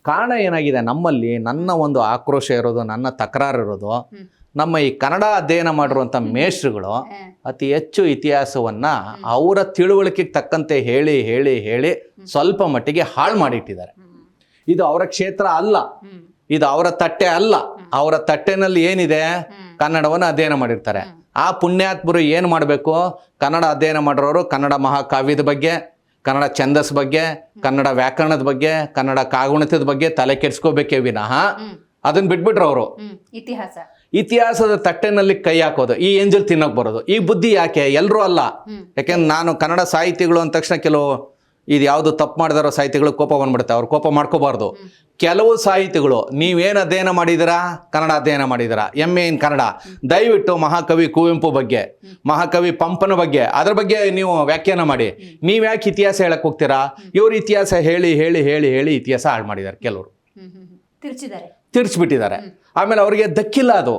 ಕಾರಣ ಏನಾಗಿದೆ, ನಮ್ಮಲ್ಲಿ ನನ್ನ ಒಂದು ಆಕ್ರೋಶ ಇರೋದು, ನನ್ನ ತಕರಾರು ಇರೋದು, ನಮ್ಮ ಈ ಕನ್ನಡ ಅಧ್ಯಯನ ಮಾಡಿರುವಂಥ ಮೇಷ್ಟ್ರುಗಳು ಅತಿ ಹೆಚ್ಚು ಇತಿಹಾಸವನ್ನು ಅವರ ತಿಳುವಳಿಕೆಗೆ ತಕ್ಕಂತೆ ಹೇಳಿ ಹೇಳಿ ಹೇಳಿ ಸ್ವಲ್ಪ ಮಟ್ಟಿಗೆ ಹಾಳು ಮಾಡಿಟ್ಟಿದ್ದಾರೆ. ಇದು ಅವರ ಕ್ಷೇತ್ರ ಅಲ್ಲ. ಇದು ಅವರ ತಟ್ಟೆ ಅಲ್ಲ. ಅವರ ತಟ್ಟೆನಲ್ಲಿ ಏನಿದೆ ಕನ್ನಡವನ್ನು ಅಧ್ಯಯನ ಮಾಡಿರ್ತಾರೆ. ಆ ಪುಣ್ಯಾತ್ಮರು ಏನು ಮಾಡಬೇಕು, ಕನ್ನಡ ಅಧ್ಯಯನ ಮಾಡಿರೋರು ಕನ್ನಡ ಮಹಾಕಾವ್ಯದ ಬಗ್ಗೆ, ಕನ್ನಡ ಛಂದಸ್ ಬಗ್ಗೆ, ಕನ್ನಡ ವ್ಯಾಕರಣದ ಬಗ್ಗೆ, ಕನ್ನಡ ಕಾಗುಣಿತದ ಬಗ್ಗೆ ತಲೆ ಕೆಡಿಸ್ಕೋಬೇಕೇ ವಿನಃ ಅದನ್ನ ಬಿಟ್ಬಿಟ್ರು ಅವರು. ಇತಿಹಾಸದ ತಟ್ಟೆನಲ್ಲಿ ಕೈ ಹಾಕೋದು, ಈ ಎಂಜಲ್ ತಿನ್ನೋಕೆ ಬರೋದು, ಈ ಬುದ್ಧಿ ಯಾಕೆ? ಎಲ್ಲರೂ ಅಲ್ಲ. ಯಾಕೆಂದ್ರೆ ನಾನು ಕನ್ನಡ ಸಾಹಿತಿಗಳು ಅಂದ ತಕ್ಷಣ ಕೆಲವು ಇದು ಯಾವುದು ತಪ್ಪು ಮಾಡಿದಾರೋ ಸಾಹಿತಿಗಳು ಕೋಪ ಬಂದ್ಬಿಡುತ್ತೆ. ಅವ್ರು ಕೋಪ ಮಾಡ್ಕೋಬಾರ್ದು. ಕೆಲವು ಸಾಹಿತಿಗಳು ನೀವೇನು ಅಧ್ಯಯನ ಮಾಡಿದ್ದೀರಾ, ಕನ್ನಡ ಅಧ್ಯಯನ ಮಾಡಿದ್ದೀರಾ, MA ಇನ್ ಕನ್ನಡ, ದಯವಿಟ್ಟು ಮಹಾಕವಿ ಕುವೆಂಪು ಬಗ್ಗೆ, ಮಹಾಕವಿ ಪಂಪನ ಬಗ್ಗೆ, ಅದ್ರ ಬಗ್ಗೆ ನೀವು ವ್ಯಾಖ್ಯಾನ ಮಾಡಿ. ನೀವು ಯಾಕೆ ಇತಿಹಾಸ ಹೇಳಕ್ ಹೋಗ್ತೀರಾ? ಇವ್ರು ಇತಿಹಾಸ ಹೇಳಿ ಹೇಳಿ ಹೇಳಿ ಹೇಳಿ ಇತಿಹಾಸ ಹಾಳು ಮಾಡಿದ್ದಾರೆ. ಕೆಲವರು ತಿರ್ಚ್ಬಿಟ್ಟಿದ್ದಾರೆ. ಆಮೇಲೆ ಅವರಿಗೆ ದಕ್ಕಿಲ್ಲ ಅದು.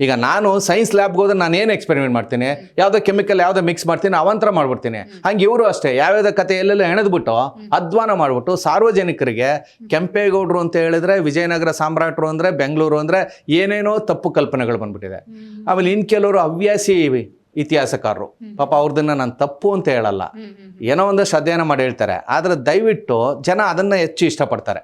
ಈಗ ನಾನು ಸೈನ್ಸ್ ಲ್ಯಾಬ್ಗೆ ಹೋದ್ರೆ ನಾನು ಏನು ಎಕ್ಸ್ಪೆರಿಮೆಂಟ್ ಮಾಡ್ತೀನಿ, ಯಾವುದೋ ಕೆಮಿಕಲ್ ಯಾವುದೋ ಮಿಕ್ಸ್ ಮಾಡ್ತೀನಿ, ಅವಂತರ ಮಾಡ್ಬಿಡ್ತೀನಿ. ಹಂಗೆ ಇವರು ಅಷ್ಟೇ ಯಾವ್ಯಾವ ಕತೆ ಎಲ್ಲೆಲ್ಲ ಎಣೆದ್ಬಿಟ್ಟು ಅಧ್ವಾನ ಮಾಡ್ಬಿಟ್ಟು ಸಾರ್ವಜನಿಕರಿಗೆ ಕೆಂಪೇಗೌಡರು ಅಂತ ಹೇಳಿದ್ರೆ, ವಿಜಯನಗರ ಸಾಮ್ರಾಟರು ಅಂದರೆ, ಬೆಂಗಳೂರು ಅಂದರೆ ಏನೇನೋ ತಪ್ಪು ಕಲ್ಪನೆಗಳು ಬಂದ್ಬಿಟ್ಟಿದೆ. ಆಮೇಲೆ ಇನ್ನು ಕೆಲವರು ಹವ್ಯಾಸಿ ಇತಿಹಾಸಕಾರರು, ಪಾಪ ಅವ್ರದನ್ನ ನಾನು ತಪ್ಪು ಅಂತ ಹೇಳಲ್ಲ, ಏನೋ ಒಂದಷ್ಟು ಅಧ್ಯಯನ ಮಾಡಿ ಹೇಳ್ತಾರೆ. ಆದರೆ ದಯವಿಟ್ಟು ಜನ ಅದನ್ನು ಹೆಚ್ಚು ಇಷ್ಟಪಡ್ತಾರೆ.